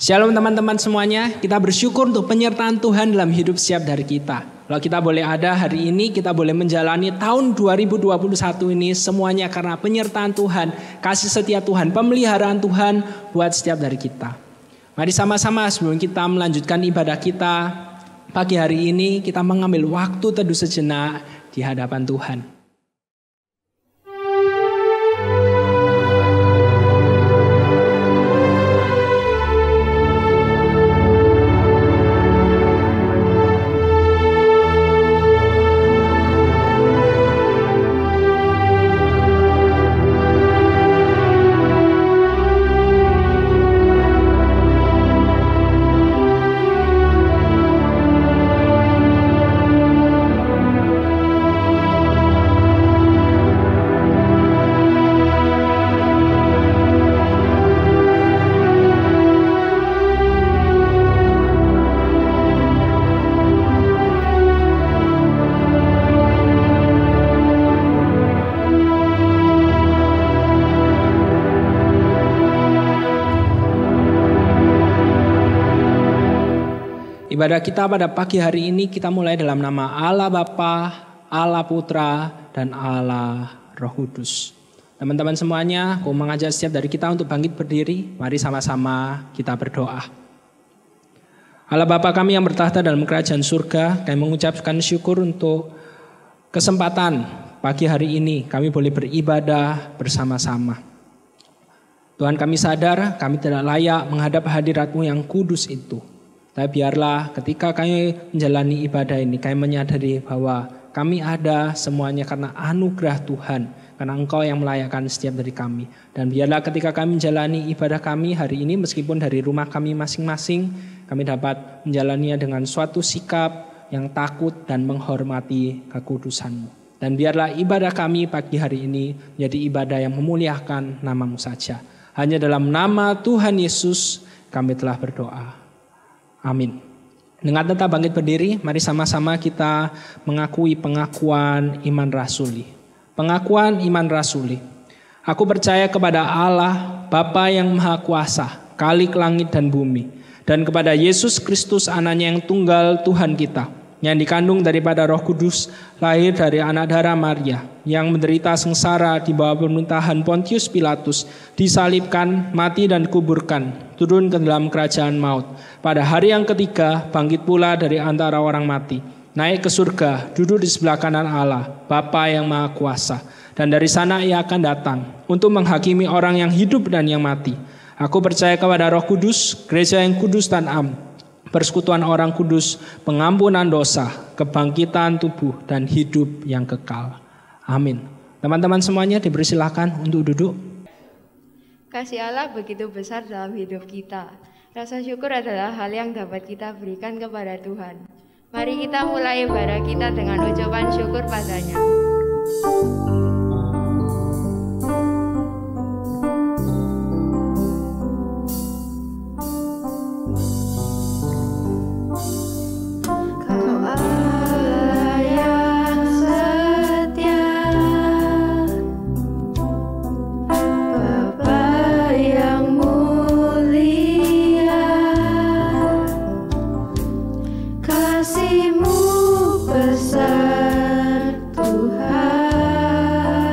Shalom teman-teman semuanya, kita bersyukur untuk penyertaan Tuhan dalam hidup setiap dari kita. Kalau kita boleh ada hari ini, kita boleh menjalani tahun 2021 ini semuanya karena penyertaan Tuhan, kasih setia Tuhan, pemeliharaan Tuhan buat setiap dari kita. Mari sama-sama sebelum kita melanjutkan ibadah kita pagi hari ini, kita mengambil waktu teduh sejenak di hadapan Tuhan. Ibadah kita pada pagi hari ini kita mulai dalam nama Allah Bapa, Allah Putra, dan Allah Roh Kudus. Teman-teman semuanya, aku mengajak setiap dari kita untuk bangkit berdiri. Mari sama-sama kita berdoa. Allah Bapa kami yang bertahta dalam kerajaan surga, kami mengucapkan syukur untuk kesempatan pagi hari ini kami boleh beribadah bersama-sama. Tuhan, kami sadar kami tidak layak menghadap hadirat-Mu yang kudus itu. Tapi biarlah ketika kami menjalani ibadah ini, kami menyadari bahwa kami ada semuanya karena anugerah Tuhan. Karena Engkau yang melayakkan setiap dari kami. Dan biarlah ketika kami menjalani ibadah kami hari ini, meskipun dari rumah kami masing-masing, kami dapat menjalaninya dengan suatu sikap yang takut dan menghormati kekudusan-Mu. Dan biarlah ibadah kami pagi hari ini menjadi ibadah yang memuliakan nama-Mu saja. Hanya dalam nama Tuhan Yesus kami telah berdoa. Amin. Dengan tetap bangkit berdiri, mari sama-sama kita mengakui pengakuan iman rasuli. Pengakuan iman rasuli. Aku percaya kepada Allah, Bapa yang Maha Kuasa, Khalik langit dan bumi, dan kepada Yesus Kristus anaknya yang tunggal Tuhan kita, yang dikandung daripada Roh Kudus, lahir dari anak darah Maria, yang menderita sengsara di bawah pemerintahan Pontius Pilatus, disalibkan, mati dan kuburkan, turun ke dalam kerajaan maut. Pada hari yang ketiga, bangkit pula dari antara orang mati, naik ke surga, duduk di sebelah kanan Allah, Bapa yang Maha Kuasa. Dan dari sana Ia akan datang untuk menghakimi orang yang hidup dan yang mati. Aku percaya kepada Roh Kudus, gereja yang kudus dan am, persekutuan orang kudus, pengampunan dosa, kebangkitan tubuh, dan hidup yang kekal. Amin. Teman-teman semuanya dipersilakan untuk duduk. Kasih Allah begitu besar dalam hidup kita. Rasa syukur adalah hal yang dapat kita berikan kepada Tuhan. Mari kita mulai ibadah kita dengan ucapan syukur padanya. Kasih-Mu besar Tuhan.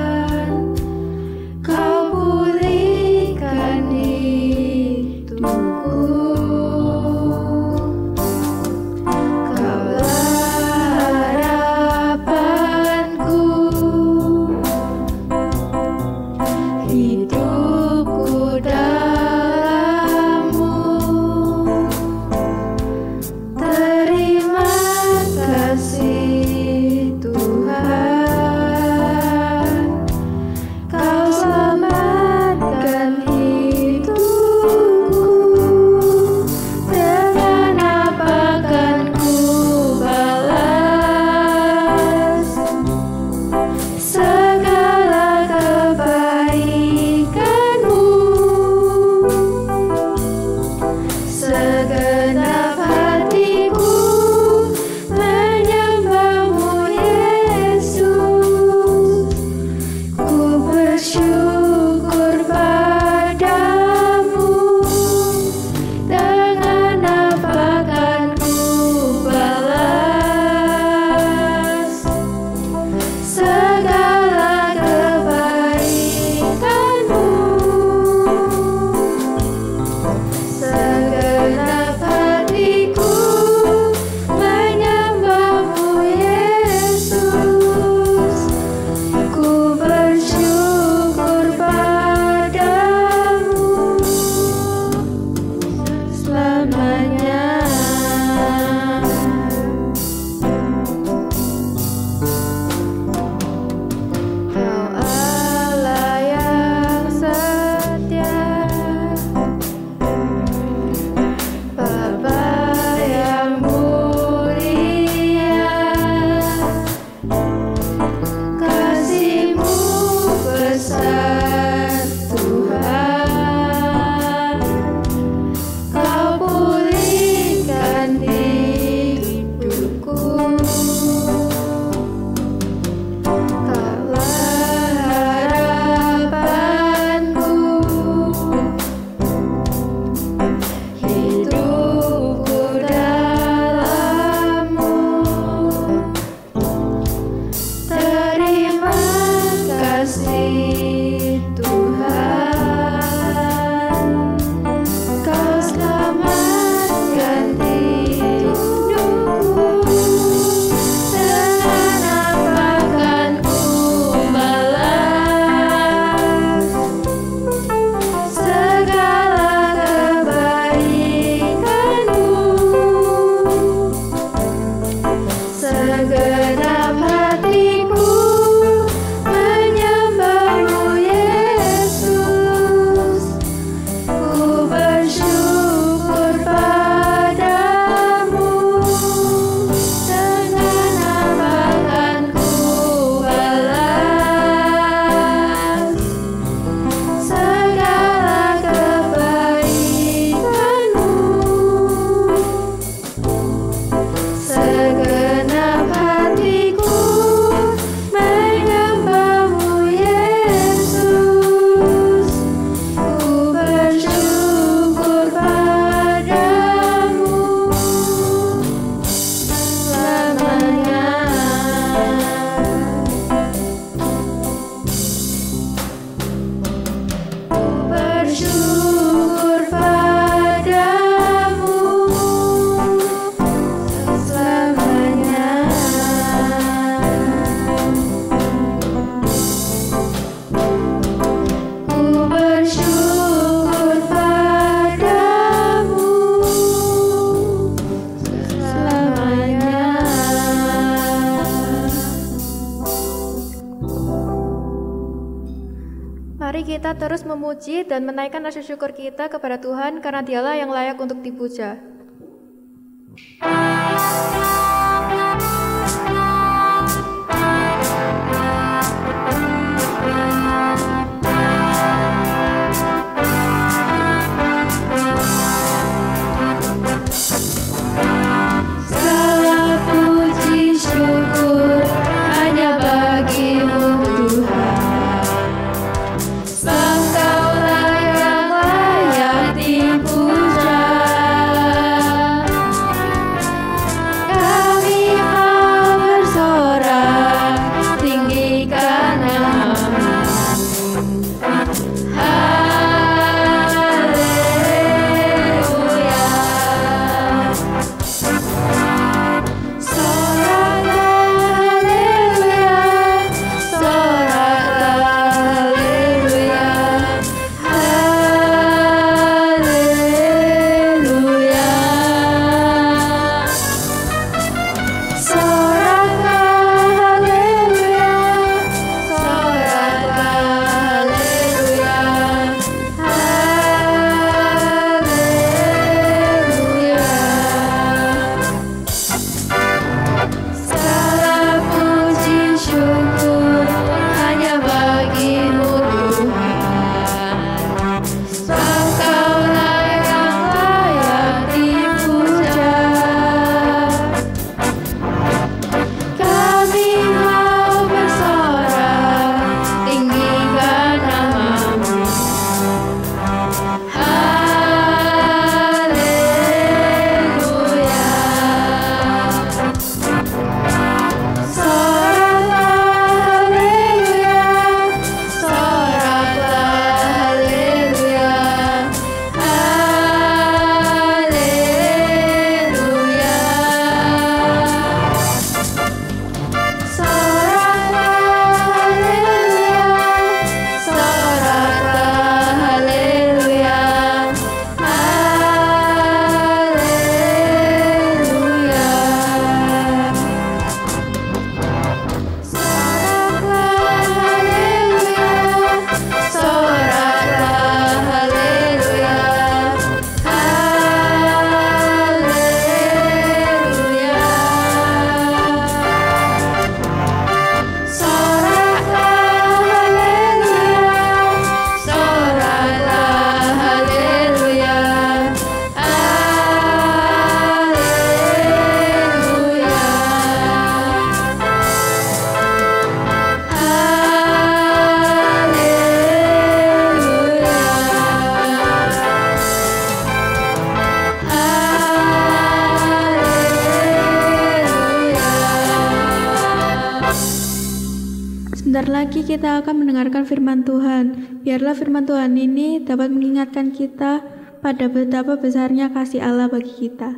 Mari kita terus memuji dan menaikkan rasa syukur kita kepada Tuhan karena Dialah yang layak untuk dipuja. Segala puji syukur hanya bagi-Mu Tuhan. Engkaulah yang layak dipuja. Kami mau bersorak tinggikan nama-Mu. Haleluya. Segala puji syukur hanya bagi-Mu Tuhan. Engkaulah yang layak dipuja. Kami mau bersorak tinggikan nama-Mu. Haleluya. Soraklah haleluya, soraklah haleluya, haleluya. Soraklah haleluya, soraklah haleluya, haleluya. Soraklah haleluya, soraklah haleluya, haleluya. Soraklah haleluya, soraklah haleluya, Sebentar lagi kita akan mendengarkan firman Tuhan. Biarlah firman Tuhan ini dapat mengingatkan kita pada betapa besarnya kasih Allah bagi kita.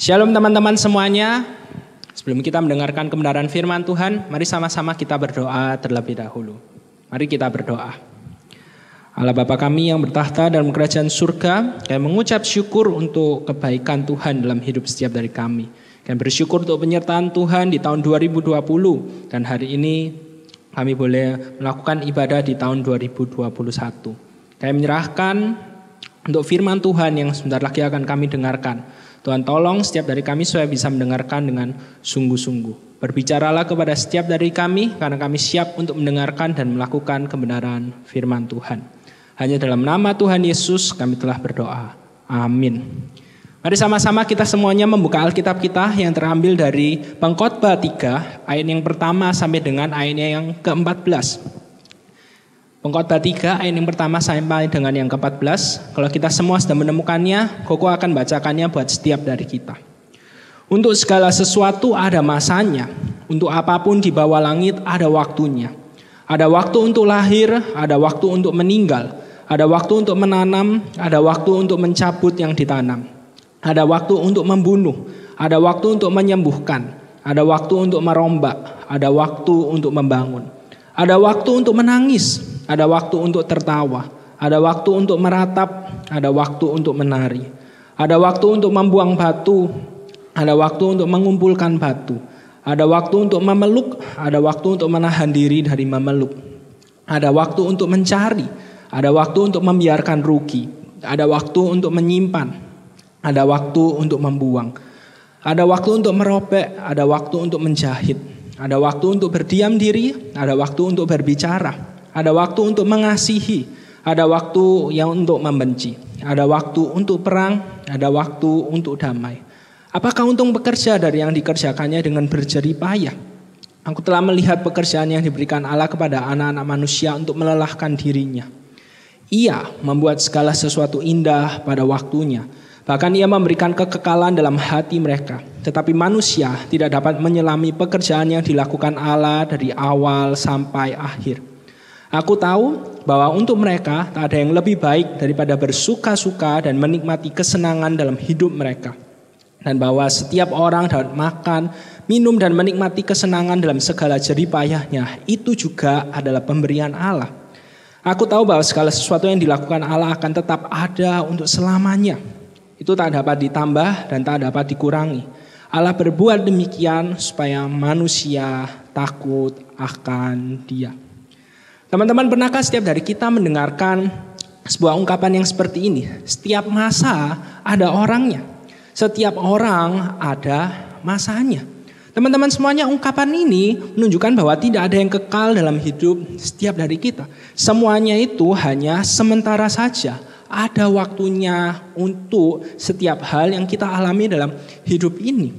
Shalom teman-teman semuanya. Sebelum kita mendengarkan kebenaran firman Tuhan, mari sama-sama kita berdoa terlebih dahulu. Mari kita berdoa. Allah Bapa kami yang bertahta dalam kerajaan surga, kami mengucap syukur untuk kebaikan Tuhan dalam hidup setiap dari kami. Kami bersyukur untuk penyertaan Tuhan di tahun 2020 dan hari ini kami boleh melakukan ibadah di tahun 2021. Kami menyerahkan untuk firman Tuhan yang sebentar lagi akan kami dengarkan. Tuhan tolong setiap dari kami supaya bisa mendengarkan dengan sungguh-sungguh. Berbicaralah kepada setiap dari kami karena kami siap untuk mendengarkan dan melakukan kebenaran firman Tuhan. Hanya dalam nama Tuhan Yesus kami telah berdoa. Amin. Mari sama-sama kita semuanya membuka Alkitab kita yang terambil dari Pengkhotbah 3 ayat yang pertama sampai dengan ayatnya yang ke-14. Pengkhotbah 3 ayat yang pertama sampai dengan yang ke-14. Kalau kita semua sudah menemukannya, Koko akan bacakannya buat setiap dari kita. Untuk segala sesuatu ada masanya. Untuk apapun di bawah langit ada waktunya. Ada waktu untuk lahir, ada waktu untuk meninggal. Ada waktu untuk menanam, ada waktu untuk mencabut yang ditanam. Ada waktu untuk membunuh, ada waktu untuk menyembuhkan. Ada waktu untuk merombak, ada waktu untuk membangun. Ada waktu untuk menangis, ada waktu untuk tertawa, ada waktu untuk meratap, ada waktu untuk menari. Ada waktu untuk membuang batu, ada waktu untuk mengumpulkan batu. Ada waktu untuk memeluk, ada waktu untuk menahan diri dari memeluk. Ada waktu untuk mencari, ada waktu untuk membiarkan rugi. Ada waktu untuk menyimpan, ada waktu untuk membuang. Ada waktu untuk merobek, ada waktu untuk menjahit. Ada waktu untuk berdiam diri, ada waktu untuk berbicara. Ada waktu untuk mengasihi, ada waktu yang untuk membenci. Ada waktu untuk perang, ada waktu untuk damai. Apakah untung bekerja dari yang dikerjakannya dengan berjerih payah? Aku telah melihat pekerjaan yang diberikan Allah kepada anak-anak manusia untuk melelahkan dirinya. Ia membuat segala sesuatu indah pada waktunya. Bahkan ia memberikan kekekalan dalam hati mereka. Tetapi manusia tidak dapat menyelami pekerjaan yang dilakukan Allah dari awal sampai akhir. Aku tahu bahwa untuk mereka tak ada yang lebih baik daripada bersuka-suka dan menikmati kesenangan dalam hidup mereka. Dan bahwa setiap orang dapat makan, minum dan menikmati kesenangan dalam segala jerih payahnya. Itu juga adalah pemberian Allah. Aku tahu bahwa segala sesuatu yang dilakukan Allah akan tetap ada untuk selamanya. Itu tak dapat ditambah dan tak dapat dikurangi. Allah berbuat demikian supaya manusia takut akan Dia. Teman-teman, pernahkah setiap dari kita mendengarkan sebuah ungkapan yang seperti ini? Setiap masa ada orangnya. Setiap orang ada masanya. Teman-teman semuanya, ungkapan ini menunjukkan bahwa tidak ada yang kekal dalam hidup setiap dari kita. Semuanya itu hanya sementara saja. Ada waktunya untuk setiap hal yang kita alami dalam hidup ini.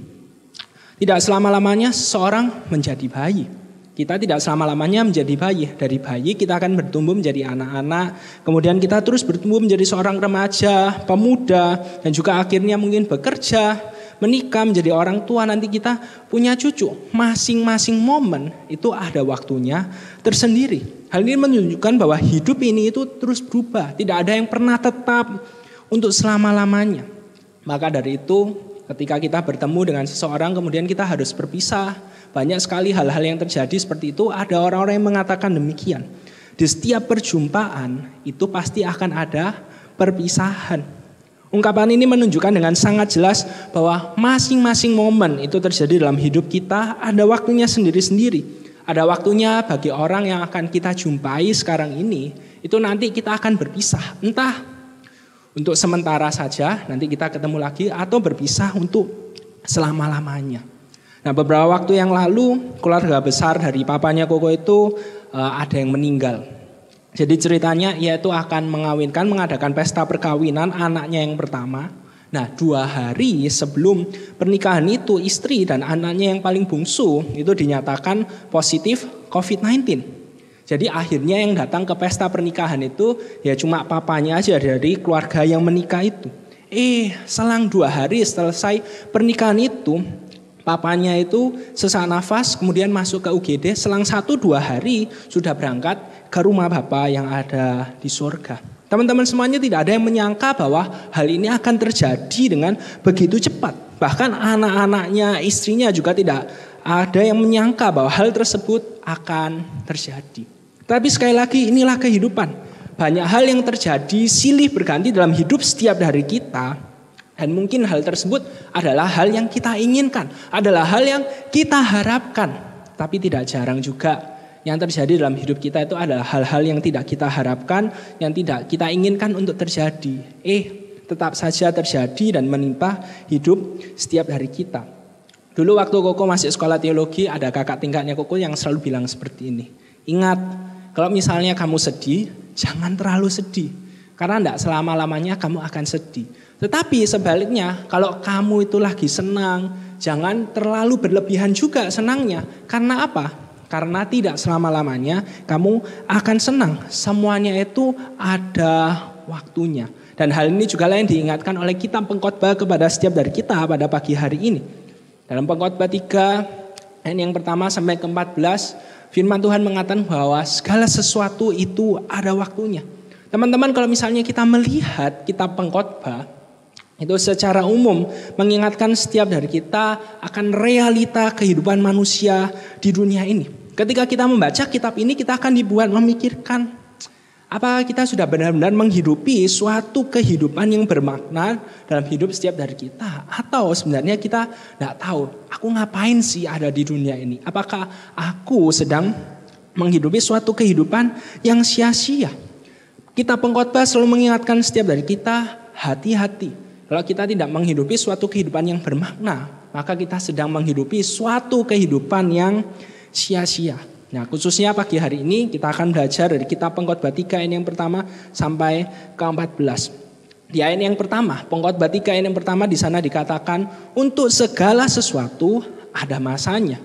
Tidak selama-lamanya seseorang menjadi bayi. Kita tidak selama-lamanya menjadi bayi. Dari bayi kita akan bertumbuh menjadi anak-anak. Kemudian kita terus bertumbuh menjadi seorang remaja, pemuda. Dan juga akhirnya mungkin bekerja, menikah, menjadi orang tua. Nanti kita punya cucu. Masing-masing momen itu ada waktunya tersendiri. Hal ini menunjukkan bahwa hidup ini itu terus berubah. Tidak ada yang pernah tetap untuk selama-lamanya. Maka dari itu ketika kita bertemu dengan seseorang kemudian kita harus berpisah. Banyak sekali hal-hal yang terjadi seperti itu. Ada orang-orang yang mengatakan demikian. Di setiap perjumpaan itu pasti akan ada perpisahan. Ungkapan ini menunjukkan dengan sangat jelas bahwa masing-masing momen itu terjadi dalam hidup kita ada waktunya sendiri-sendiri. Ada waktunya bagi orang yang akan kita jumpai sekarang ini, itu nanti kita akan berpisah. Entah untuk sementara saja, nanti kita ketemu lagi, atau berpisah untuk selama-lamanya. Nah, beberapa waktu yang lalu, keluarga besar dari papanya Koko itu ada yang meninggal. Jadi ceritanya ia itu akan mengadakan pesta perkawinan anaknya yang pertama. Nah, 2 hari sebelum pernikahan itu istri dan anaknya yang paling bungsu itu dinyatakan positif COVID-19. Jadi akhirnya yang datang ke pesta pernikahan itu ya cuma papanya aja dari keluarga yang menikah itu. Selang 2 hari selesai pernikahan itu, papanya itu sesak nafas kemudian masuk ke UGD. Selang 1-2 hari sudah berangkat ke rumah Bapa yang ada di surga. Teman-teman semuanya tidak ada yang menyangka bahwa hal ini akan terjadi dengan begitu cepat. Bahkan anak-anaknya, istrinya juga tidak ada yang menyangka bahwa hal tersebut akan terjadi. Tapi sekali lagi inilah kehidupan. Banyak hal yang terjadi silih berganti dalam hidup setiap dari kita. Dan mungkin hal tersebut adalah hal yang kita inginkan. Adalah hal yang kita harapkan. Tapi tidak jarang juga yang terjadi dalam hidup kita itu adalah hal-hal yang tidak kita harapkan. Yang tidak kita inginkan untuk terjadi. Tetap saja terjadi dan menimpa hidup setiap dari kita. Dulu waktu Koko masih sekolah teologi, ada kakak tingkatnya Koko yang selalu bilang seperti ini. Ingat, kalau misalnya kamu sedih, jangan terlalu sedih. Karena tidak selama-lamanya kamu akan sedih. Tetapi sebaliknya, kalau kamu itu lagi senang, jangan terlalu berlebihan juga senangnya. Karena apa? Karena tidak selama-lamanya kamu akan senang. Semuanya itu ada waktunya. Dan hal ini juga yang diingatkan oleh kitab Pengkhotbah kepada setiap dari kita pada pagi hari ini. Dalam Pengkhotbah 3, ayat yang pertama sampai ke-14, firman Tuhan mengatakan bahwa segala sesuatu itu ada waktunya. Teman-teman, kalau misalnya kita melihat kitab Pengkhotbah, itu secara umum mengingatkan setiap dari kita akan realita kehidupan manusia di dunia ini. Ketika kita membaca kitab ini, kita akan dibuat memikirkan, apakah kita sudah benar-benar menghidupi suatu kehidupan yang bermakna dalam hidup setiap dari kita? Atau sebenarnya kita tidak tahu, aku ngapain sih ada di dunia ini? Apakah aku sedang menghidupi suatu kehidupan yang sia-sia? Kitab Pengkhotbah selalu mengingatkan setiap dari kita, hati-hati. Kalau kita tidak menghidupi suatu kehidupan yang bermakna, maka kita sedang menghidupi suatu kehidupan yang sia-sia. Nah, khususnya pagi hari ini kita akan belajar dari kitab Pengkhotbah 3 ayat yang pertama sampai ke-14. Di ayat yang pertama, Pengkhotbah 3 ayat yang pertama di sana dikatakan, untuk segala sesuatu ada masanya.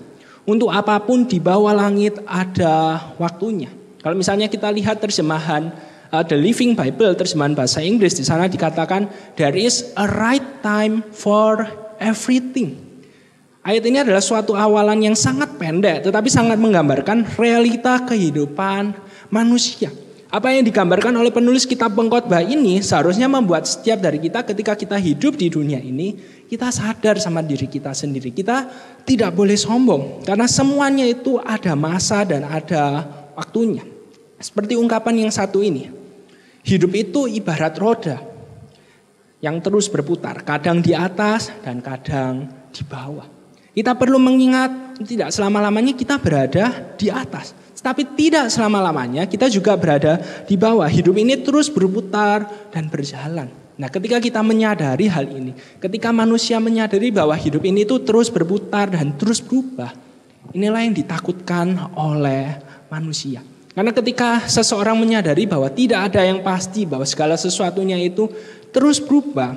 Untuk apapun di bawah langit ada waktunya. Kalau misalnya kita lihat terjemahan The Living Bible, terjemahan bahasa Inggris, di sana dikatakan there is a right time for everything. Ayat ini adalah suatu awalan yang sangat pendek tetapi sangat menggambarkan realita kehidupan manusia. Apa yang digambarkan oleh penulis kitab Pengkhotbah ini seharusnya membuat setiap dari kita ketika kita hidup di dunia ini, kita sadar sama diri kita sendiri. Kita tidak boleh sombong karena semuanya itu ada masa dan ada waktunya. Seperti ungkapan yang satu ini. Hidup itu ibarat roda yang terus berputar, kadang di atas dan kadang di bawah. Kita perlu mengingat tidak selama-lamanya kita berada di atas, tapi tidak selama-lamanya kita juga berada di bawah. Hidup ini terus berputar dan berjalan. Nah, ketika kita menyadari hal ini, ketika manusia menyadari bahwa hidup ini itu terus berputar dan terus berubah, inilah yang ditakutkan oleh manusia. Karena ketika seseorang menyadari bahwa tidak ada yang pasti, bahwa segala sesuatunya itu terus berubah,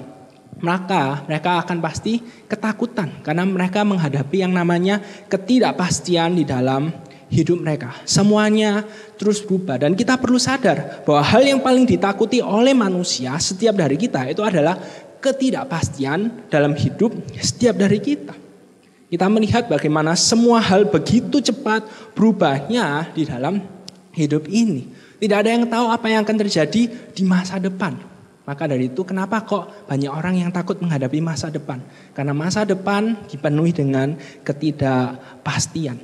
maka mereka akan pasti ketakutan. Karena mereka menghadapi yang namanya ketidakpastian di dalam hidup mereka. Semuanya terus berubah. Dan kita perlu sadar bahwa hal yang paling ditakuti oleh manusia setiap dari kita itu adalah ketidakpastian dalam hidup setiap dari kita. Kita melihat bagaimana semua hal begitu cepat berubahnya di dalam hidup ini. Tidak ada yang tahu apa yang akan terjadi di masa depan. Maka dari itu kenapa kok banyak orang yang takut menghadapi masa depan? Karena masa depan dipenuhi dengan ketidakpastian.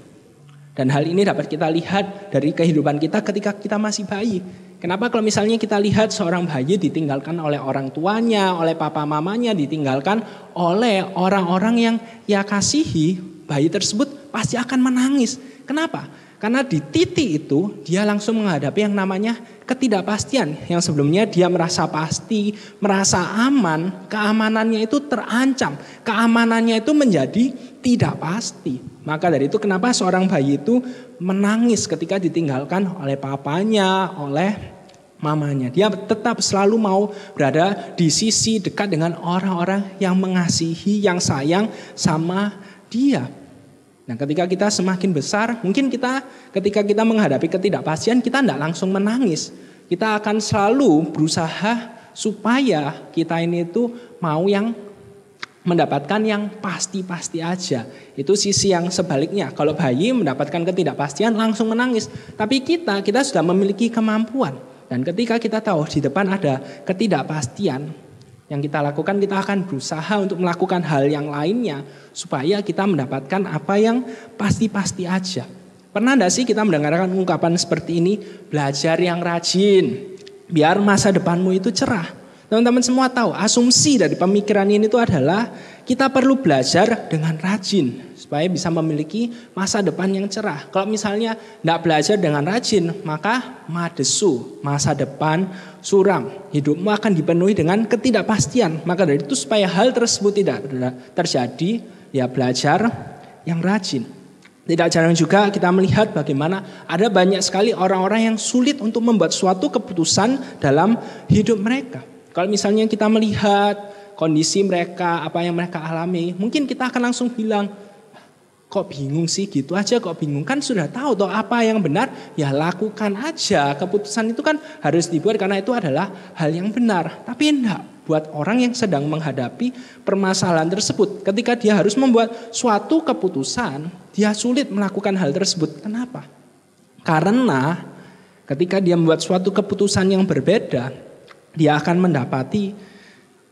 Dan hal ini dapat kita lihat dari kehidupan kita ketika kita masih bayi. Kenapa kalau misalnya kita lihat seorang bayi ditinggalkan oleh orang tuanya, oleh papa mamanya, ditinggalkan oleh orang-orang yang ia kasihi, bayi tersebut pasti akan menangis. Kenapa? Karena di titik itu dia langsung menghadapi yang namanya ketidakpastian. Yang sebelumnya dia merasa pasti, merasa aman, keamanannya itu terancam. Keamanannya itu menjadi tidak pasti. Maka dari itu kenapa seorang bayi itu menangis ketika ditinggalkan oleh papanya, oleh mamanya. Dia tetap selalu mau berada di sisi dekat dengan orang-orang yang mengasihi, yang sayang sama dia. Nah, ketika kita semakin besar, mungkin ketika kita menghadapi ketidakpastian, kita tidak langsung menangis. Kita akan selalu berusaha supaya kita ini itu mau yang mendapatkan yang pasti-pasti aja. Itu sisi yang sebaliknya. Kalau bayi mendapatkan ketidakpastian langsung menangis. Tapi kita sudah memiliki kemampuan. Dan ketika kita tahu di depan ada ketidakpastian, yang kita lakukan, kita akan berusaha untuk melakukan hal yang lainnya supaya kita mendapatkan apa yang pasti-pasti aja. Pernah enggak sih kita mendengarkan ungkapan seperti ini? Belajar yang rajin, biar masa depanmu itu cerah. Teman-teman semua tahu asumsi dari pemikiran ini itu adalah kita perlu belajar dengan rajin supaya bisa memiliki masa depan yang cerah. Kalau misalnya tidak belajar dengan rajin, maka madesu, masa depan suram. Hidupmu akan dipenuhi dengan ketidakpastian. Maka dari itu supaya hal tersebut tidak terjadi, ya belajar yang rajin. Tidak jarang juga kita melihat bagaimana ada banyak sekali orang-orang yang sulit untuk membuat suatu keputusan dalam hidup mereka. Kalau misalnya kita melihat kondisi mereka, apa yang mereka alami, mungkin kita akan langsung bilang, kok bingung sih, gitu aja kok bingung. Kan sudah tahu toh apa yang benar, ya lakukan aja. Keputusan itu kan harus dibuat karena itu adalah hal yang benar. Tapi enggak, buat orang yang sedang menghadapi permasalahan tersebut. Ketika dia harus membuat suatu keputusan, dia sulit melakukan hal tersebut. Kenapa? Karena ketika dia membuat suatu keputusan yang berbeda, dia akan mendapati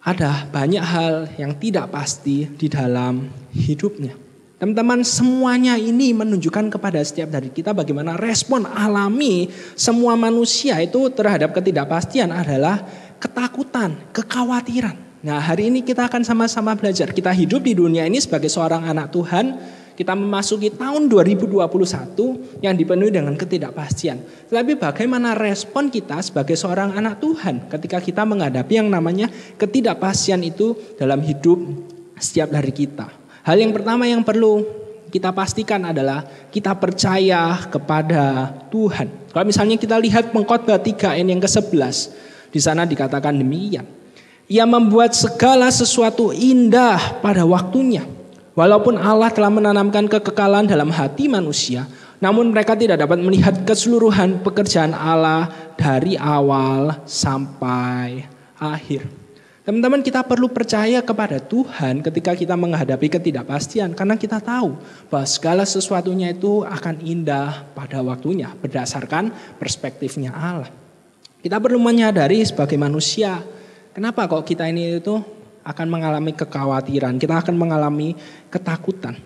ada banyak hal yang tidak pasti di dalam hidupnya. Teman-teman, semuanya ini menunjukkan kepada setiap dari kita bagaimana respon alami semua manusia itu terhadap ketidakpastian adalah ketakutan, kekhawatiran. Nah, hari ini kita akan sama-sama belajar. Kita hidup di dunia ini sebagai seorang anak Tuhan. Kita memasuki tahun 2021 yang dipenuhi dengan ketidakpastian. Tetapi bagaimana respon kita sebagai seorang anak Tuhan ketika kita menghadapi yang namanya ketidakpastian itu dalam hidup setiap dari kita. Hal yang pertama yang perlu kita pastikan adalah kita percaya kepada Tuhan. Kalau misalnya kita lihat Pengkhotbah 3 ayat yang ke-11, di sana dikatakan demikian. Ia membuat segala sesuatu indah pada waktunya. Walaupun Allah telah menanamkan kekekalan dalam hati manusia, namun mereka tidak dapat melihat keseluruhan pekerjaan Allah dari awal sampai akhir. Teman-teman, kita perlu percaya kepada Tuhan ketika kita menghadapi ketidakpastian, karena kita tahu bahwa segala sesuatunya itu akan indah pada waktunya berdasarkan perspektifnya Allah. Kita perlu menyadari sebagai manusia, kenapa kok kita ini itu akan mengalami kekhawatiran, kita akan mengalami ketakutan.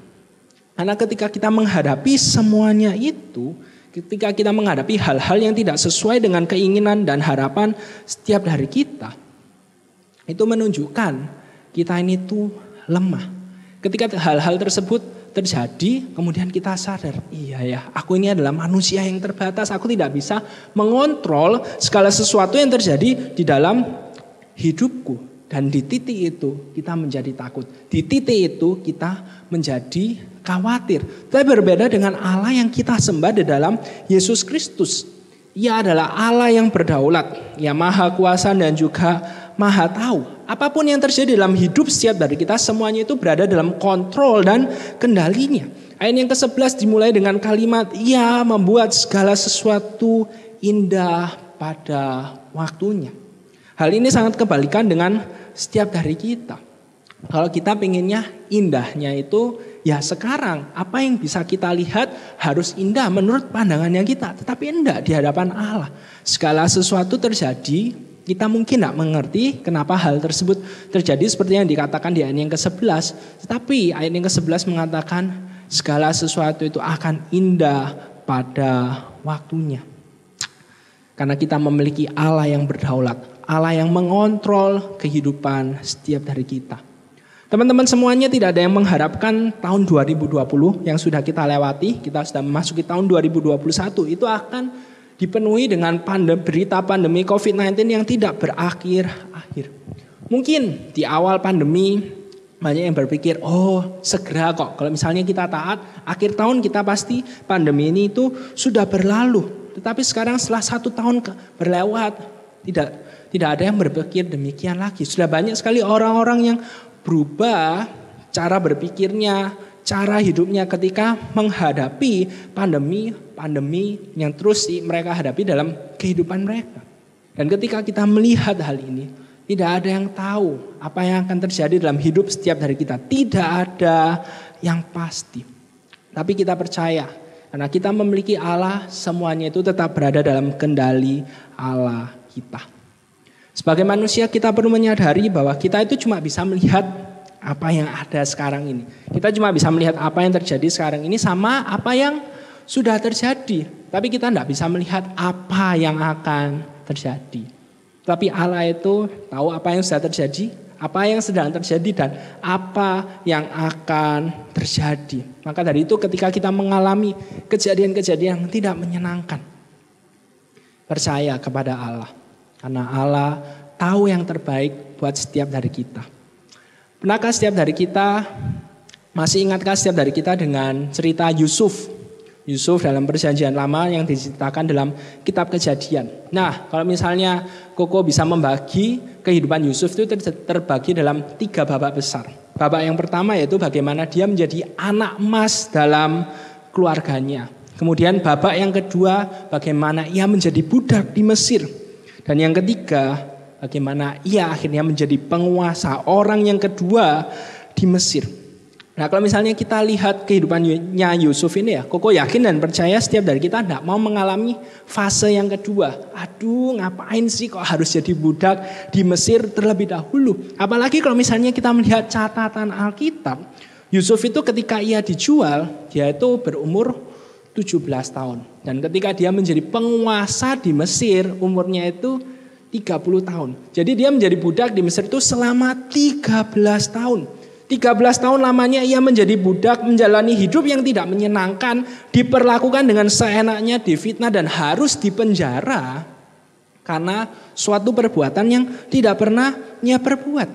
Karena ketika kita menghadapi semuanya itu, ketika kita menghadapi hal-hal yang tidak sesuai dengan keinginan dan harapan setiap dari kita, itu menunjukkan kita ini tuh lemah. Ketika hal-hal tersebut terjadi, kemudian kita sadar, iya ya, aku ini adalah manusia yang terbatas, aku tidak bisa mengontrol segala sesuatu yang terjadi di dalam hidupku. Dan di titik itu kita menjadi takut. Di titik itu kita menjadi khawatir. Tapi berbeda dengan Allah yang kita sembah di dalam Yesus Kristus. Ia adalah Allah yang berdaulat, yang maha kuasa dan juga maha tahu. Apapun yang terjadi dalam hidup setiap dari kita, semuanya itu berada dalam kontrol dan kendalinya. Ayat yang ke-11 dimulai dengan kalimat, ia membuat segala sesuatu indah pada waktunya. Hal ini sangat kebalikan dengan setiap dari kita. Kalau kita pengennya indahnya itu ya sekarang, apa yang bisa kita lihat harus indah menurut pandangannya kita. Tetapi enggak, di hadapan Allah segala sesuatu terjadi, kita mungkin tidak mengerti kenapa hal tersebut terjadi seperti yang dikatakan di ayat yang ke-11. Tetapi ayat yang ke-11 mengatakan segala sesuatu itu akan indah pada waktunya. Karena kita memiliki Allah yang berdaulat, Allah yang mengontrol kehidupan setiap dari kita. Teman-teman semuanya, tidak ada yang mengharapkan tahun 2020 yang sudah kita lewati, kita sudah memasuki tahun 2021, itu akan dipenuhi dengan berita pandemi COVID-19 yang tidak berakhir-akhir. Mungkin di awal pandemi banyak yang berpikir, oh segera kok, kalau misalnya kita taat, akhir tahun kita pasti pandemi ini itu sudah berlalu. Tetapi sekarang setelah 1 tahun berlewat, tidak ada yang berpikir demikian lagi. Sudah banyak sekali orang-orang yang berubah cara berpikirnya, cara hidupnya ketika menghadapi pandemi yang terus mereka hadapi dalam kehidupan mereka. Dan ketika kita melihat hal ini, tidak ada yang tahu apa yang akan terjadi dalam hidup setiap dari kita. Tidak ada yang pasti. Tapi kita percaya, karena kita memiliki Allah, semuanya itu tetap berada dalam kendali Allah kita. Sebagai manusia kita perlu menyadari bahwa kita itu cuma bisa melihat apa yang ada sekarang ini. Kita cuma bisa melihat apa yang terjadi sekarang ini sama apa yang sudah terjadi. Tapi kita tidak bisa melihat apa yang akan terjadi. Tapi Allah itu tahu apa yang sudah terjadi, apa yang sedang terjadi, dan apa yang akan terjadi. Maka dari itu ketika kita mengalami kejadian-kejadian yang tidak menyenangkan, percaya kepada Allah. Karena Allah tahu yang terbaik buat setiap dari kita. Pernahkah setiap dari kita, masih ingatkah setiap dari kita dengan cerita Yusuf? Yusuf dalam perjanjian lama yang diceritakan dalam kitab Kejadian. Nah, kalau misalnya Koko bisa membagi kehidupan Yusuf itu terbagi dalam 3 babak besar. Babak yang pertama yaitu bagaimana dia menjadi anak emas dalam keluarganya. Kemudian babak yang kedua bagaimana ia menjadi budak di Mesir. Dan yang ketiga bagaimana ia akhirnya menjadi penguasa orang yang kedua di Mesir. Nah, kalau misalnya kita lihat kehidupannya Yusuf ini ya, Koko yakin dan percaya setiap dari kita tidak mau mengalami fase yang kedua. Aduh, ngapain sih kok harus jadi budak di Mesir terlebih dahulu. Apalagi kalau misalnya kita melihat catatan Alkitab, Yusuf itu ketika ia dijual, dia itu berumur 17 tahun. Dan ketika dia menjadi penguasa di Mesir, umurnya itu 30 tahun. Jadi dia menjadi budak di Mesir itu selama 13 tahun. 13 tahun lamanya ia menjadi budak, menjalani hidup yang tidak menyenangkan, diperlakukan dengan seenaknya, difitnah dan harus dipenjara karena suatu perbuatan yang tidak pernah ia perbuat.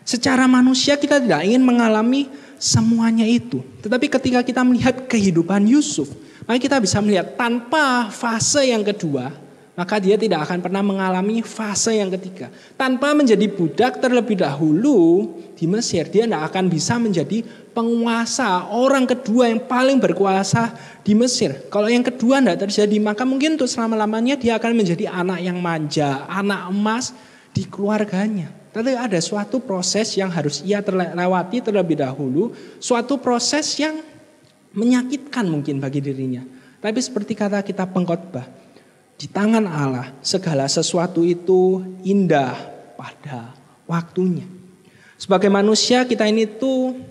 Secara manusia kita tidak ingin mengalami semuanya itu. Tetapi ketika kita melihat kehidupan Yusuf, maka kita bisa melihat tanpa fase yang kedua, maka dia tidak akan pernah mengalami fase yang ketiga. Tanpa menjadi budak terlebih dahulu di Mesir, dia tidak akan bisa menjadi penguasa, orang kedua yang paling berkuasa di Mesir. Kalau yang kedua tidak terjadi, maka mungkin untuk selama-lamanya dia akan menjadi anak yang manja, anak emas di keluarganya. Tapi ada suatu proses yang harus ia lewati terlebih dahulu, suatu proses yang menyakitkan mungkin bagi dirinya. Tapi seperti kata kita pengkhotbah, di tangan Allah segala sesuatu itu indah pada waktunya. Sebagai manusia kita ini tuh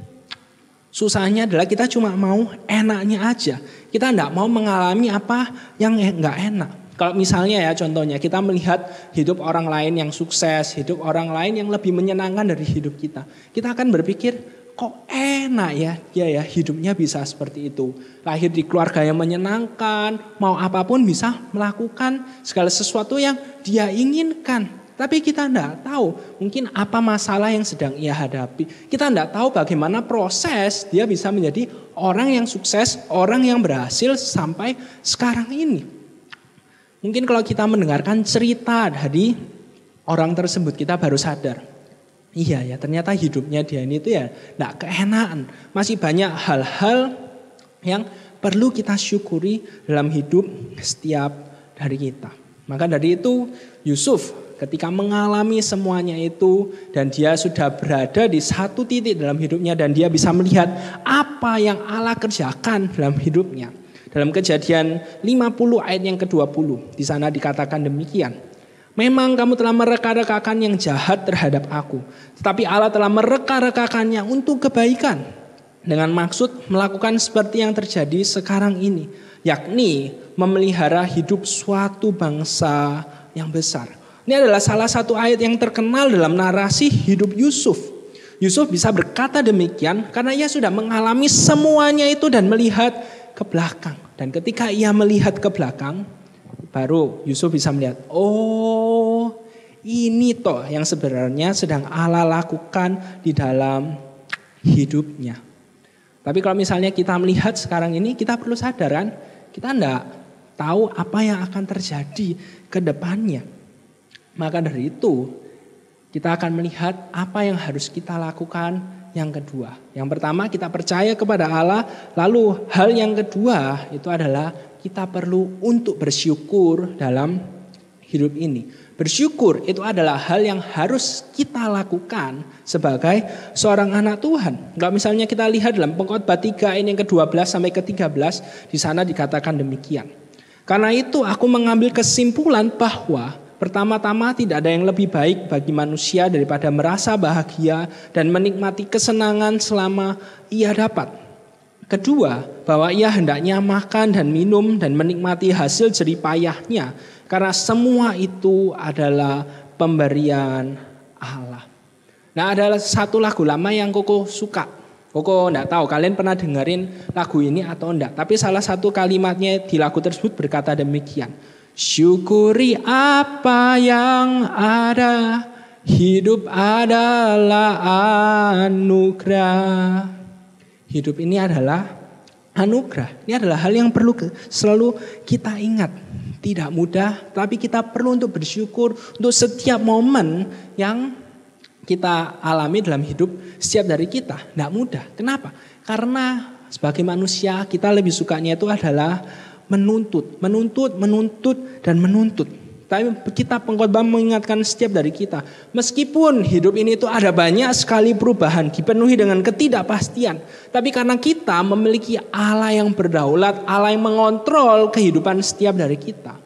susahnya adalah kita cuma mau enaknya aja. Kita tidak mau mengalami apa yang enggak enak. Kalau misalnya ya contohnya kita melihat hidup orang lain yang sukses, hidup orang lain yang lebih menyenangkan dari hidup kita. Kita akan berpikir kok enak ya dia ya hidupnya bisa seperti itu. Lahir di keluarga yang menyenangkan, mau apapun bisa melakukan segala sesuatu yang dia inginkan. Tapi kita tidak tahu mungkin apa masalah yang sedang ia hadapi. Kita tidak tahu bagaimana proses dia bisa menjadi orang yang sukses, orang yang berhasil sampai sekarang ini. Mungkin kalau kita mendengarkan cerita dari orang tersebut kita baru sadar. Iya ya ternyata hidupnya dia ini tuh ya tidak keenaan. Masih banyak hal-hal yang perlu kita syukuri dalam hidup setiap dari kita. Maka dari itu Yusuf ketika mengalami semuanya itu dan dia sudah berada di satu titik dalam hidupnya dan dia bisa melihat apa yang Allah kerjakan dalam hidupnya. Dalam Kejadian 50 ayat yang ke-20 di sana dikatakan demikian. Memang kamu telah mereka-rekakan yang jahat terhadap aku, tetapi Allah telah mereka-rekakannya untuk kebaikan dengan maksud melakukan seperti yang terjadi sekarang ini, yakni memelihara hidup suatu bangsa yang besar. Ini adalah salah satu ayat yang terkenal dalam narasi hidup Yusuf. Yusuf bisa berkata demikian karena ia sudah mengalami semuanya itu dan melihat ke belakang. Dan ketika ia melihat ke belakang, baru Yusuf bisa melihat, oh ini toh yang sebenarnya sedang Allah lakukan di dalam hidupnya. Tapi kalau misalnya kita melihat sekarang ini, kita perlu sadar kan, kita enggak tahu apa yang akan terjadi ke depannya. Maka dari itu, kita akan melihat apa yang harus kita lakukan yang kedua. Yang pertama kita percaya kepada Allah, lalu hal yang kedua itu adalah kita perlu untuk bersyukur dalam hidup ini. Bersyukur itu adalah hal yang harus kita lakukan sebagai seorang anak Tuhan. Kalau misalnya kita lihat dalam Pengkhotbah 3 ayat yang ke-12 sampai ke-13, di sana dikatakan demikian. Karena itu aku mengambil kesimpulan bahwa Pertama-tama, tidak ada yang lebih baik bagi manusia daripada merasa bahagia dan menikmati kesenangan selama ia dapat. Kedua, bahwa ia hendaknya makan dan minum dan menikmati hasil jerih payahnya, karena semua itu adalah pemberian Allah. Nah, ada satu lagu lama yang Koko suka. Koko enggak tahu kalian pernah dengerin lagu ini atau enggak. Tapi salah satu kalimatnya di lagu tersebut berkata demikian. Syukuri apa yang ada, hidup adalah anugerah. Hidup ini adalah anugerah. Ini adalah hal yang perlu selalu kita ingat. Tidak mudah, tapi kita perlu untuk bersyukur untuk setiap momen yang kita alami dalam hidup setiap dari kita. Tidak mudah. Kenapa? Karena sebagai manusia kita lebih sukanya itu adalah menuntut. Tapi kita pengkhotbah mengingatkan setiap dari kita. Meskipun hidup ini itu ada banyak sekali perubahan, dipenuhi dengan ketidakpastian. Tapi karena kita memiliki Allah yang berdaulat, Allah yang mengontrol kehidupan setiap dari kita.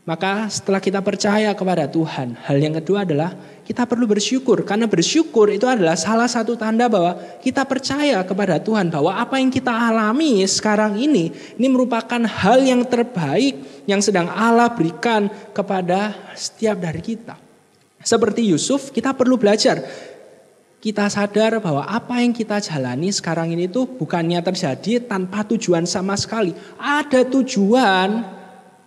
Maka setelah kita percaya kepada Tuhan, hal yang kedua adalah kita perlu bersyukur. Karena bersyukur itu adalah salah satu tanda bahwa kita percaya kepada Tuhan. Bahwa apa yang kita alami sekarang ini merupakan hal yang terbaik yang sedang Allah berikan kepada setiap dari kita. Seperti Yusuf, kita perlu belajar. Kita sadar bahwa apa yang kita jalani sekarang ini tuh bukannya terjadi tanpa tujuan sama sekali. Ada tujuan.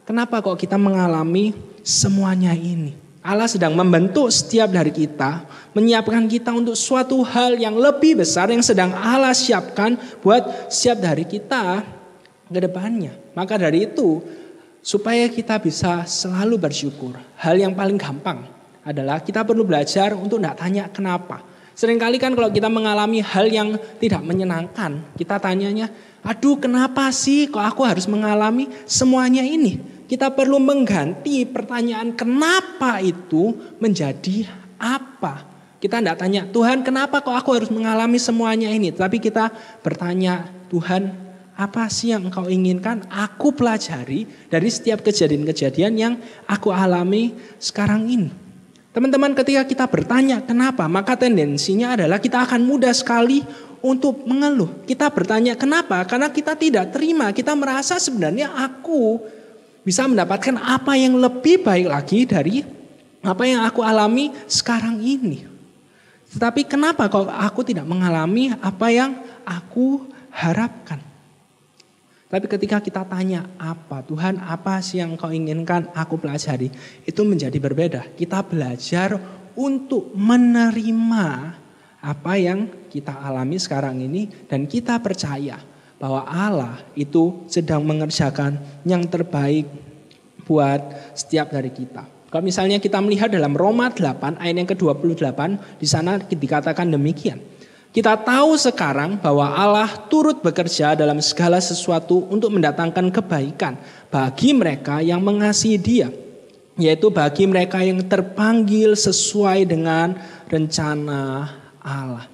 Kenapa kok kita mengalami semuanya ini? Allah sedang membentuk setiap dari kita, menyiapkan kita untuk suatu hal yang lebih besar yang sedang Allah siapkan buat setiap dari kita ke depannya. Maka dari itu, supaya kita bisa selalu bersyukur, hal yang paling gampang adalah kita perlu belajar untuk tidak tanya kenapa. Seringkali kan kalau kita mengalami hal yang tidak menyenangkan, kita tanyanya, aduh kenapa sih kok aku harus mengalami semuanya ini? Kita perlu mengganti pertanyaan kenapa itu menjadi apa. Kita tidak tanya, Tuhan kenapa kok aku harus mengalami semuanya ini. Tapi kita bertanya, Tuhan apa sih yang Engkau inginkan aku pelajari dari setiap kejadian-kejadian yang aku alami sekarang ini. Teman-teman, ketika kita bertanya kenapa, maka tendensinya adalah kita akan mudah sekali untuk mengeluh. Kita bertanya kenapa, karena kita tidak terima. Kita merasa sebenarnya aku bisa mendapatkan apa yang lebih baik lagi dari apa yang aku alami sekarang ini. Tetapi kenapa kok aku tidak mengalami apa yang aku harapkan? Tapi ketika kita tanya apa, Tuhan apa sih yang Kau inginkan aku pelajari? Itu menjadi berbeda. Kita belajar untuk menerima apa yang kita alami sekarang ini. Dan kita percaya bahwa Allah itu sedang mengerjakan yang terbaik buat setiap dari kita. Kalau misalnya kita melihat dalam Roma 8 ayat yang ke-28, di sana dikatakan demikian. Kita tahu sekarang bahwa Allah turut bekerja dalam segala sesuatu untuk mendatangkan kebaikan bagi mereka yang mengasihi Dia, yaitu bagi mereka yang terpanggil sesuai dengan rencana Allah.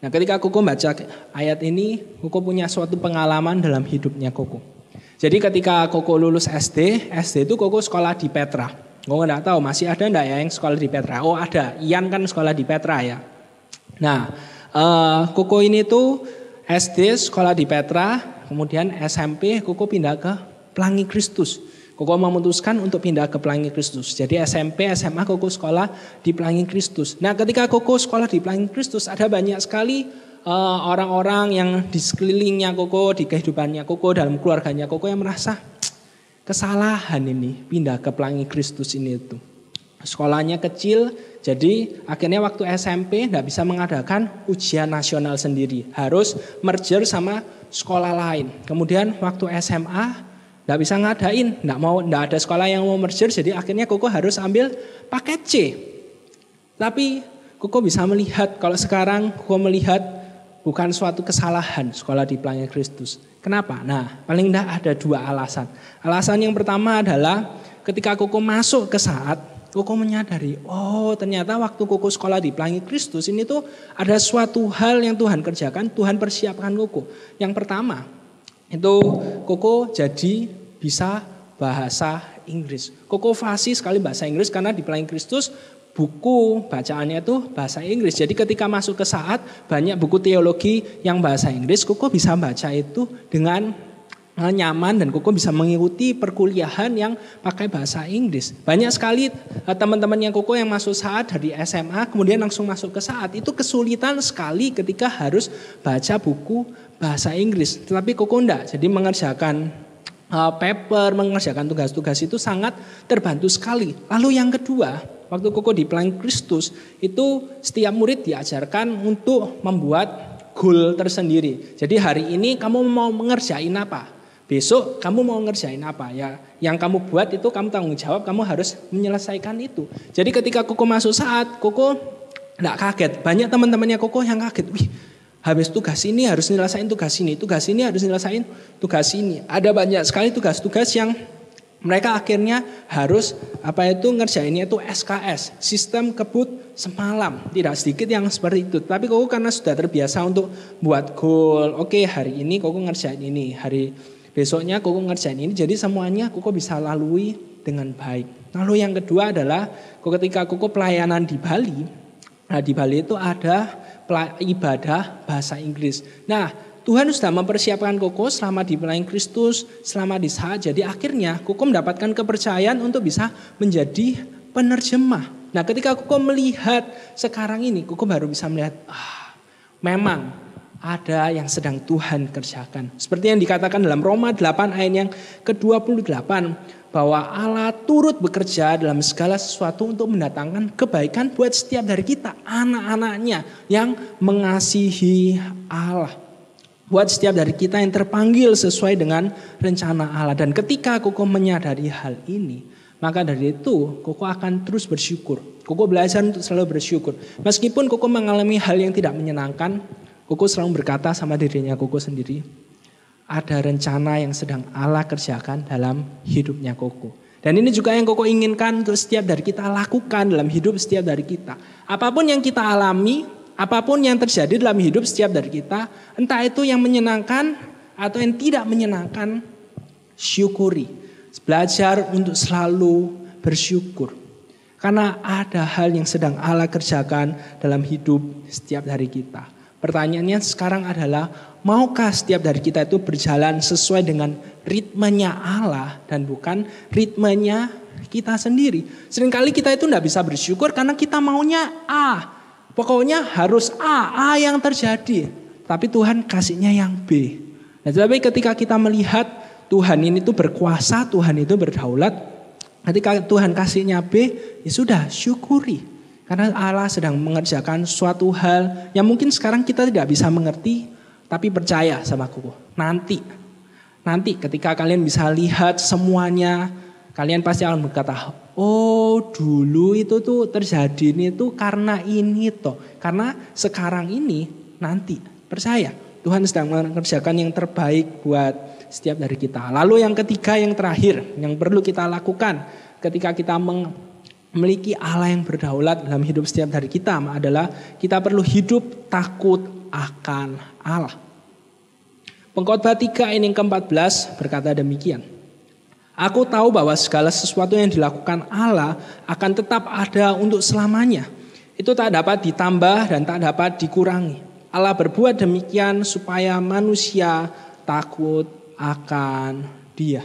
Nah, ketika Koko baca ayat ini, Koko punya suatu pengalaman dalam hidupnya Koko. Jadi ketika Koko lulus SD itu Koko sekolah di Petra. Koko nggak tahu masih ada nggak ya yang sekolah di Petra? Oh ada, Ian kan sekolah di Petra ya. Nah, Koko ini tuh SD sekolah di Petra, kemudian SMP Koko pindah ke Pelangi Kristus. Koko memutuskan untuk pindah ke Pelangi Kristus. Jadi SMP, SMA Koko sekolah di Pelangi Kristus. Nah ketika Koko sekolah di Pelangi Kristus ada banyak sekali orang-orang yang di sekelilingnya Koko, di kehidupannya Koko, dalam keluarganya Koko yang merasa kesalahan ini pindah ke Pelangi Kristus ini itu. Sekolahnya kecil, jadi akhirnya waktu SMP tidak bisa mengadakan ujian nasional sendiri. Harus merger sama sekolah lain. Kemudian waktu SMA nggak bisa ngadain, nggak ada sekolah yang mau merger, jadi akhirnya Koko harus ambil paket C. Tapi Koko bisa melihat, kalau sekarang Koko melihat bukan suatu kesalahan sekolah di Pelangi Kristus. Kenapa? Nah, paling enggak ada dua alasan. Alasan yang pertama adalah ketika Koko masuk ke saat, Koko menyadari, oh ternyata waktu Koko sekolah di Pelangi Kristus ini tuh ada suatu hal yang Tuhan kerjakan, Tuhan persiapkan Koko. Yang pertama, itu Koko jadi bisa bahasa Inggris. Koko fasih sekali bahasa Inggris karena di Pelangi Kristus buku bacaannya itu bahasa Inggris. Jadi ketika masuk ke saat banyak buku teologi yang bahasa Inggris, Koko bisa baca itu dengan nyaman dan Koko bisa mengikuti perkuliahan yang pakai bahasa Inggris. Banyak sekali teman-temannya Koko yang masuk saat dari SMA kemudian langsung masuk ke saat. Itu kesulitan sekali ketika harus baca buku bahasa Inggris. Tetapi Koko enggak. Jadi mengerjakan paper, mengerjakan tugas-tugas itu sangat terbantu sekali. Lalu yang kedua, waktu Koko di Pelangi Kristus itu setiap murid diajarkan untuk membuat goal tersendiri. Jadi hari ini kamu mau mengerjain apa? Besok kamu mau ngerjain apa? Ya, yang kamu buat itu kamu tanggung jawab, kamu harus menyelesaikan itu. Jadi ketika Koko masuk saat, Koko enggak kaget. Banyak teman-temannya Koko yang kaget. Wih, habis tugas ini harus nyelesain tugas ini harus nyelesain tugas ini. Ada banyak sekali tugas-tugas yang mereka akhirnya harus ngerjainnya itu SKS, sistem kebut semalam. Tidak sedikit yang seperti itu. Tapi Koko karena sudah terbiasa untuk buat goal. Oke, hari ini Koko ngerjain ini, hari besoknya Koko ngerjain ini. Jadi semuanya Koko bisa lalui dengan baik. Lalu yang kedua adalah ketika Koko pelayanan di Bali. Nah, di Bali itu ada ibadah bahasa Inggris. Nah, Tuhan sudah mempersiapkan Koko selama di Pelangi Kristus, selama di saat. Jadi akhirnya Koko mendapatkan kepercayaan untuk bisa menjadi penerjemah. Nah, ketika Koko melihat sekarang ini, Koko baru bisa melihat, memang ada yang sedang Tuhan kerjakan. Seperti yang dikatakan dalam Roma 8 ayat yang ke-28. Bahwa Allah turut bekerja dalam segala sesuatu untuk mendatangkan kebaikan buat setiap dari kita. Anak-anaknya yang mengasihi Allah. Buat setiap dari kita yang terpanggil sesuai dengan rencana Allah. Dan ketika Koko menyadari hal ini, maka dari itu Koko akan terus bersyukur. Koko belajar untuk selalu bersyukur. Meskipun Koko mengalami hal yang tidak menyenangkan, Koko selalu berkata sama dirinya Koko sendiri, ada rencana yang sedang Allah kerjakan dalam hidupnya Koko. Dan ini juga yang Koko inginkan untuk setiap dari kita lakukan dalam hidup setiap dari kita. Apapun yang kita alami, apapun yang terjadi dalam hidup setiap dari kita, entah itu yang menyenangkan atau yang tidak menyenangkan, syukuri. Belajar untuk selalu bersyukur. Karena ada hal yang sedang Allah kerjakan dalam hidup setiap dari kita. Pertanyaannya sekarang adalah, maukah setiap dari kita itu berjalan sesuai dengan ritmenya Allah dan bukan ritmenya kita sendiri. Seringkali kita itu tidak bisa bersyukur karena kita maunya A. Pokoknya harus A yang terjadi. Tapi Tuhan kasihnya yang B. Nah, tapi ketika kita melihat Tuhan ini tuh berkuasa, Tuhan itu berdaulat. Ketika Tuhan kasihnya B, ya sudah syukuri. Karena Allah sedang mengerjakan suatu hal yang mungkin sekarang kita tidak bisa mengerti. Tapi percaya sama aku, nanti ketika kalian bisa lihat semuanya, kalian pasti akan berkata, oh dulu itu tuh terjadi ini tuh karena ini toh. Karena sekarang ini nanti, percaya Tuhan sedang mengerjakan yang terbaik buat setiap dari kita. Lalu yang ketiga, yang terakhir, yang perlu kita lakukan ketika kita memiliki Allah yang berdaulat dalam hidup setiap dari kita adalah kita perlu hidup takut akan Allah. Pengkhotbah 3 ayat yang ke-14 berkata demikian. Aku tahu bahwa segala sesuatu yang dilakukan Allah akan tetap ada untuk selamanya. Itu tak dapat ditambah dan tak dapat dikurangi. Allah berbuat demikian supaya manusia takut akan Dia.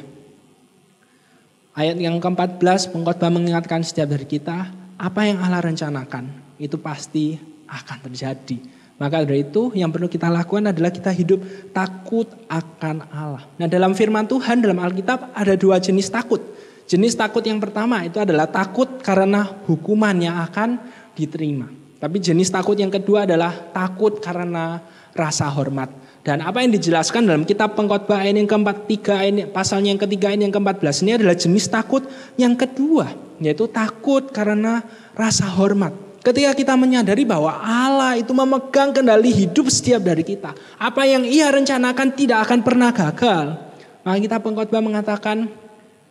Ayat yang ke-14 pengkhotbah mengingatkan setiap dari kita, apa yang Allah rencanakan itu pasti akan terjadi. Maka dari itu yang perlu kita lakukan adalah kita hidup takut akan Allah. Nah, dalam firman Tuhan dalam Alkitab ada dua jenis takut. Jenis takut yang pertama itu adalah takut karena hukuman yang akan diterima. Tapi jenis takut yang kedua adalah takut karena rasa hormat. Dan apa yang dijelaskan dalam kitab Pengkhotbah ayat yang ke-3, pasalnya yang ketiga ayat yang ke-14 ini adalah jenis takut yang kedua, yaitu takut karena rasa hormat. Ketika kita menyadari bahwa Allah itu memegang kendali hidup setiap dari kita. Apa yang Ia rencanakan tidak akan pernah gagal. Maka kita pengkhotbah mengatakan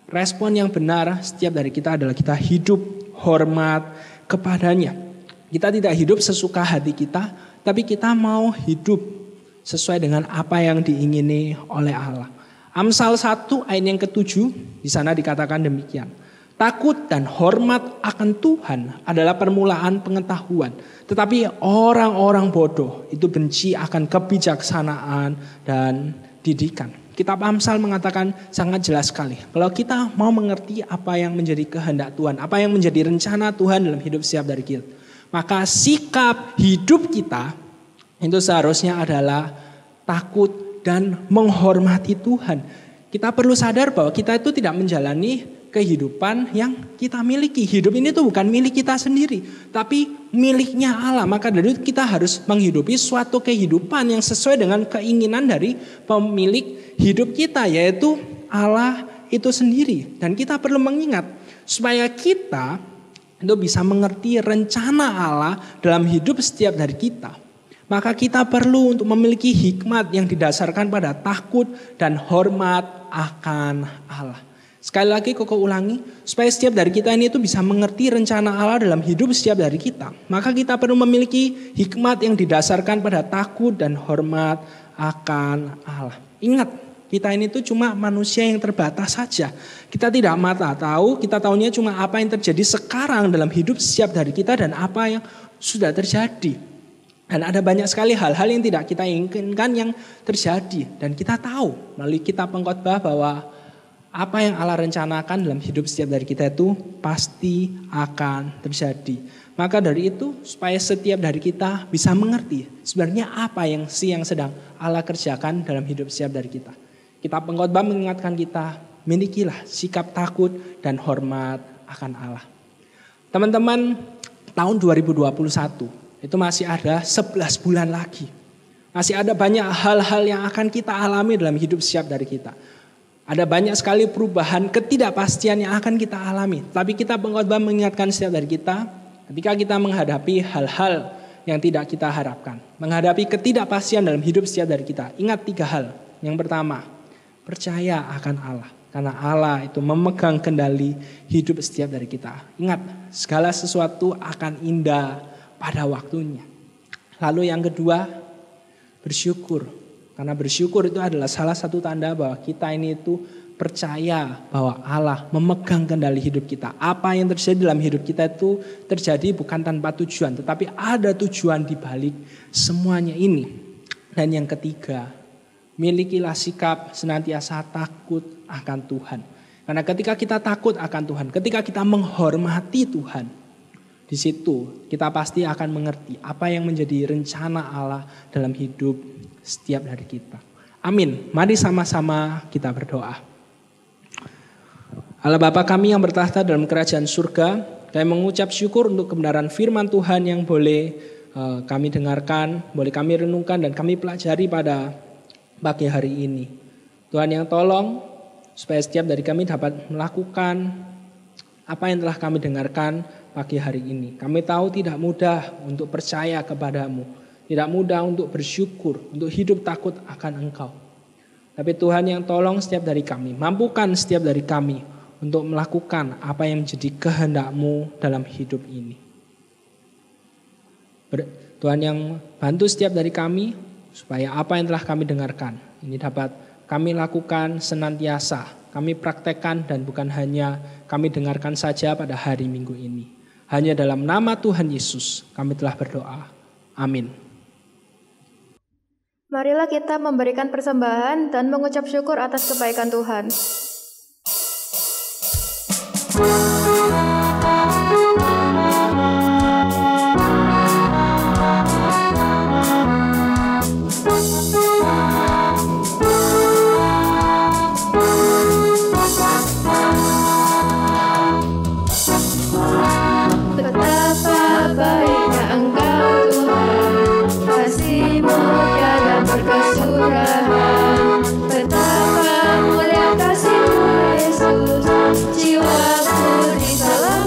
respon yang benar setiap dari kita adalah kita hidup hormat kepadanya. Kita tidak hidup sesuka hati kita, tapi kita mau hidup sesuai dengan apa yang diingini oleh Allah. Amsal 1 ayat yang ke-7, di Di sana dikatakan demikian. Takut dan hormat akan Tuhan adalah permulaan pengetahuan. Tetapi orang-orang bodoh itu benci akan kebijaksanaan dan didikan. Kitab Amsal mengatakan sangat jelas sekali. Kalau kita mau mengerti apa yang menjadi kehendak Tuhan, apa yang menjadi rencana Tuhan dalam hidup setiap dari kita, maka sikap hidup kita itu seharusnya adalah takut dan menghormati Tuhan. Kita perlu sadar bahwa kita itu tidak menjalani kehidupan yang kita miliki. Hidup ini tuh bukan milik kita sendiri, tapi miliknya Allah. Maka dari itu kita harus menghidupi suatu kehidupan yang sesuai dengan keinginan dari pemilik hidup kita, yaitu Allah itu sendiri. Dan kita perlu mengingat supaya kita itu bisa mengerti rencana Allah dalam hidup setiap dari kita. Maka kita perlu untuk memiliki hikmat yang didasarkan pada takut dan hormat akan Allah. Sekali lagi Koko ulangi, supaya setiap dari kita ini itu bisa mengerti rencana Allah dalam hidup setiap dari kita. Maka kita perlu memiliki hikmat yang didasarkan pada takut dan hormat akan Allah. Ingat, kita ini tuh cuma manusia yang terbatas saja. Kita tidak mata tahu, kita tahunya cuma apa yang terjadi sekarang dalam hidup setiap dari kita dan apa yang sudah terjadi. Dan ada banyak sekali hal-hal yang tidak kita inginkan yang terjadi. Dan kita tahu melalui kitab Pengkhotbah bahwa apa yang Allah rencanakan dalam hidup setiap dari kita itu pasti akan terjadi. Maka dari itu supaya setiap dari kita bisa mengerti sebenarnya apa yang sedang Allah kerjakan dalam hidup setiap dari kita. Kitab Pengkhotbah mengingatkan kita, milikilah sikap takut dan hormat akan Allah. Teman-teman, tahun 2021 itu masih ada 11 bulan lagi. Masih ada banyak hal-hal yang akan kita alami dalam hidup setiap dari kita. Ada banyak sekali perubahan ketidakpastian yang akan kita alami. Tapi kita Pengkhotbah mengingatkan setiap dari kita, ketika kita menghadapi hal-hal yang tidak kita harapkan, menghadapi ketidakpastian dalam hidup setiap dari kita, ingat 3 hal. Yang pertama, percaya akan Allah. Karena Allah itu memegang kendali hidup setiap dari kita. Ingat, segala sesuatu akan indah pada waktunya. Lalu yang kedua, bersyukur. Karena bersyukur itu adalah salah satu tanda bahwa kita ini itu percaya bahwa Allah memegang kendali hidup kita. Apa yang terjadi dalam hidup kita itu terjadi bukan tanpa tujuan, tetapi ada tujuan di balik semuanya ini. Dan yang ketiga, milikilah sikap senantiasa takut akan Tuhan. Karena ketika kita takut akan Tuhan, ketika kita menghormati Tuhan, di situ kita pasti akan mengerti apa yang menjadi rencana Allah dalam hidup setiap dari kita. Amin. Mari sama-sama kita berdoa. Allah Bapa kami yang bertahta dalam kerajaan surga, kami mengucap syukur untuk kebenaran firman Tuhan yang boleh kami dengarkan, boleh kami renungkan dan kami pelajari pada pagi hari ini. Tuhan yang tolong supaya setiap dari kami dapat melakukan apa yang telah kami dengarkan pagi hari ini. Kami tahu tidak mudah untuk percaya kepadamu. Tidak mudah untuk bersyukur, untuk hidup takut akan Engkau. Tapi Tuhan yang tolong setiap dari kami, mampukan setiap dari kami untuk melakukan apa yang menjadi kehendak-Mu dalam hidup ini. Tuhan yang bantu setiap dari kami, supaya apa yang telah kami dengarkan, ini dapat kami lakukan senantiasa, kami praktekkan dan bukan hanya kami dengarkan saja pada hari Minggu ini. Hanya dalam nama Tuhan Yesus kami telah berdoa. Amin. Marilah kita memberikan persembahan dan mengucap syukur atas kebaikan Tuhan. Betapa baiknya Engkau Tuhan, kasih-Mu tiada berkesudahan. Betapa mulia kasih-Mu Yesus, jiwaku di dalam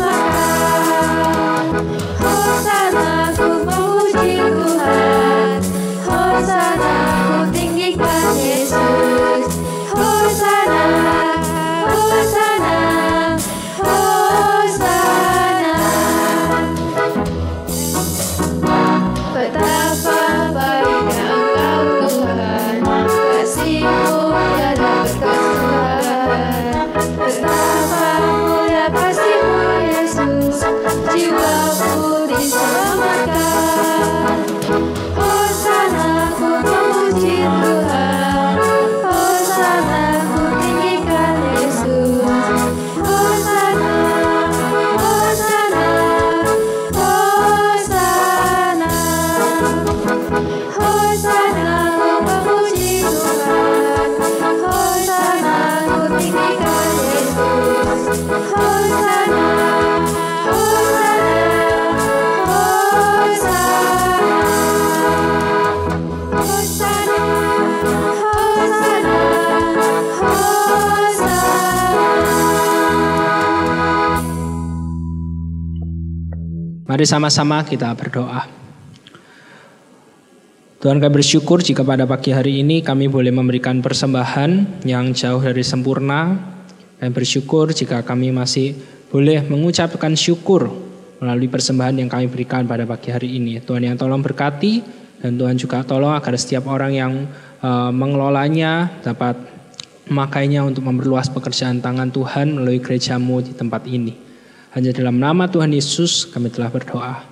Mari sama-sama kita berdoa. Tuhan, kami bersyukur jika pada pagi hari ini kami boleh memberikan persembahan yang jauh dari sempurna. Kami bersyukur jika kami masih boleh mengucapkan syukur melalui persembahan yang kami berikan pada pagi hari ini. Tuhan yang tolong berkati, dan Tuhan juga tolong agar setiap orang yang mengelolanya dapat memakainya untuk memperluas pekerjaan tangan Tuhan melalui gereja-Mu di tempat ini. Hanya dalam nama Tuhan Yesus kami telah berdoa.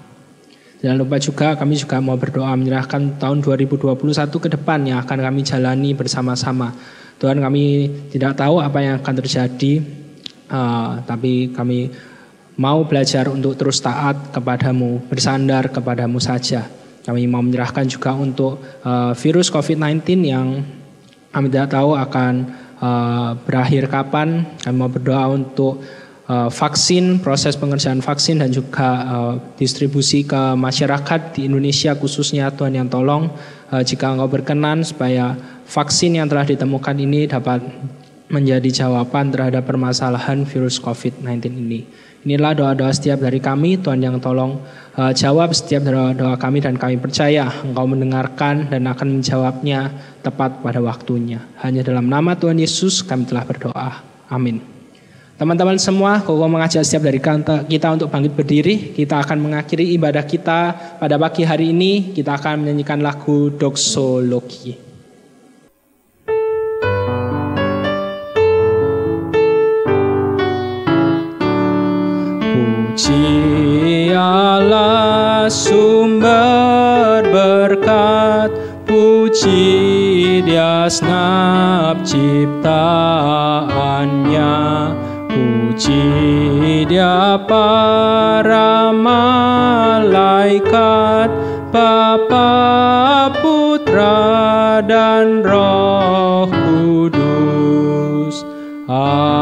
Jangan lupa juga kami juga mau berdoa menyerahkan tahun 2021 ke depan yang akan kami jalani bersama-sama. Tuhan, kami tidak tahu apa yang akan terjadi, tapi kami mau belajar untuk terus taat kepadamu, bersandar kepadamu saja. Kami mau menyerahkan juga untuk virus COVID-19 yang kami tidak tahu akan berakhir kapan. Kami mau berdoa untuk vaksin, proses pengerjaan vaksin dan juga distribusi ke masyarakat di Indonesia khususnya. Tuhan yang tolong jika Engkau berkenan supaya vaksin yang telah ditemukan ini dapat menjadi jawaban terhadap permasalahan virus COVID-19 ini. Inilah doa-doa setiap dari kami. Tuhan yang tolong jawab setiap doa kami, dan kami percaya Engkau mendengarkan dan akan menjawabnya tepat pada waktunya. Hanya dalam nama Tuhan Yesus kami telah berdoa. Amin. Teman-teman semua, Koko mengajak setiap dari kita untuk bangkit berdiri. Kita akan mengakhiri ibadah kita pada pagi hari ini. Kita akan menyanyikan lagu Doksologi. Puji Allah sumber berkat, puji Dia segenap ciptaannya, puji Dia para malaikat, Bapa, Putra dan Roh Kudus. Amin.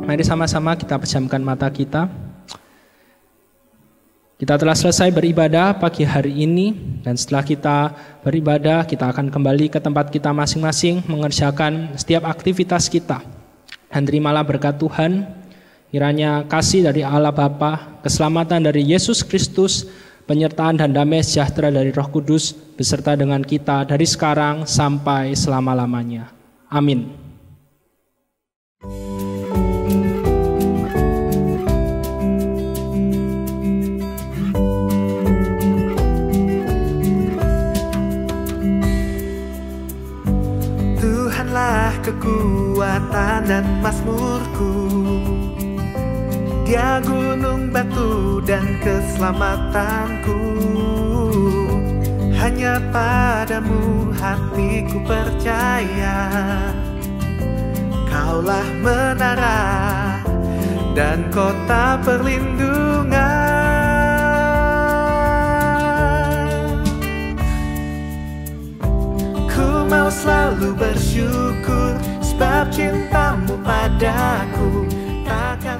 Mari sama-sama kita pejamkan mata kita. Kita telah selesai beribadah pagi hari ini, dan setelah kita beribadah, kita akan kembali ke tempat kita masing-masing mengerjakan setiap aktivitas kita. Dan terimalah berkat Tuhan, kiranya kasih dari Allah Bapa, keselamatan dari Yesus Kristus, penyertaan dan damai sejahtera dari Roh Kudus beserta dengan kita dari sekarang sampai selama-lamanya. Amin. Tuhanlah kekuatan dan mazmurku, Dia gunung batu dan keselamatanku. Hanya padamu hatiku percaya, Kaulah menara dan kota perlindungan. Ku mau selalu bersyukur sebab cintamu padaku takkan